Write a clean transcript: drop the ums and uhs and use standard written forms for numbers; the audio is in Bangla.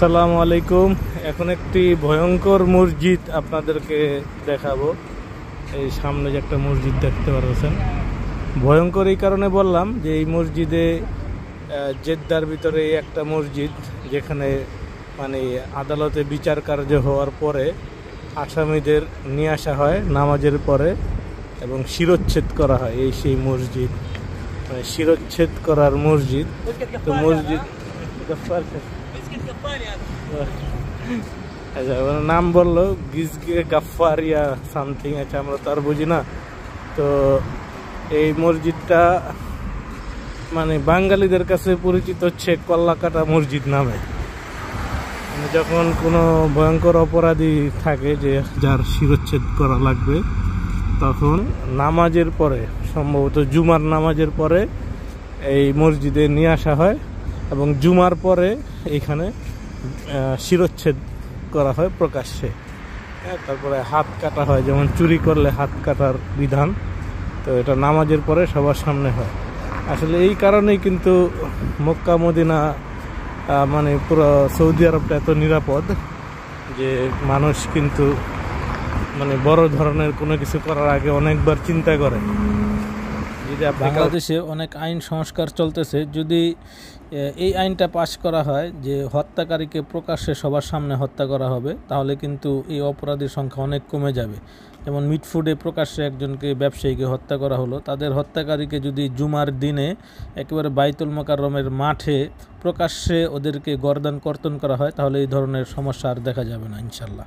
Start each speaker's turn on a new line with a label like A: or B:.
A: আসসালামু আলাইকুম। এখন একটি ভয়ঙ্কর মসজিদ আপনাদেরকে দেখাবো। এই সামনে যে একটা মসজিদ দেখতে পাচ্ছেন, ভয়ঙ্কর এই কারণে বললাম যে এই মসজিদে জেদ্দার ভিতরে একটা মসজিদ, যেখানে মানে আদালতে বিচার কার্য হওয়ার পরে আসামিদের নিয়ে আসা হয় নামাজের পরে এবং শিরচ্ছেদ করা হয়। এই সেই মসজিদ, মানে শিরচ্ছেদ করার মসজিদ। তো মসজিদ আচ্ছা, নাম বললো গিজগে গাফফারিয়া সামথিং। আচ্ছা, আমরা তো আর বুঝি না। তো এই মসজিদটা মানে বাঙালিদের কাছে পরিচিত হচ্ছে কল্লাকাটা মসজিদ নামে। যখন কোনো ভয়ঙ্কর অপরাধী থাকে যে যার শিরচ্ছেদ করা লাগবে, তখন নামাজের পরে, সম্ভবত জুমার নামাজের পরে এই মসজিদে নিয়ে আসা হয় এবং জুমার পরে এইখানে শিরচ্ছেদ করা হয় প্রকাশ্যে। তারপরে হাত কাটা হয়, যেমন চুরি করলে হাত কাটার বিধান। তো এটা নামাজের পরে সবার সামনে হয়। আসলে এই কারণেই কিন্তু মক্কা মদিনা মানে পুরো সৌদি আরবটা এত নিরাপদ যে মানুষ কিন্তু মানে বড় ধরনের কোনো কিছু করার আগে অনেকবার চিন্তা করে। যদি
B: বাংলাদেশে অনেক আইন সংস্কার চলতেছে, যদি এই আইনটা পাশ করা হয় যে হত্যাকারীকে প্রকাশ্যে সবার সামনে হত্যা করা হবে, তাহলে কিন্তু এই অপরাধীর সংখ্যা অনেক কমে যাবে। যেমন মিটফুডে প্রকাশ্যে একজনকে ব্যবসায়ীকে হত্যা করা হলো, তাদের হত্যাকারীকে যদি জুমার দিনে একেবারে বাইতুল মোকাররমের মাঠে প্রকাশ্যে ওদেরকে গর্দান কর্তন করা হয়, তাহলে এই ধরনের সমস্যা আর দেখা যাবে না ইনশাল্লাহ।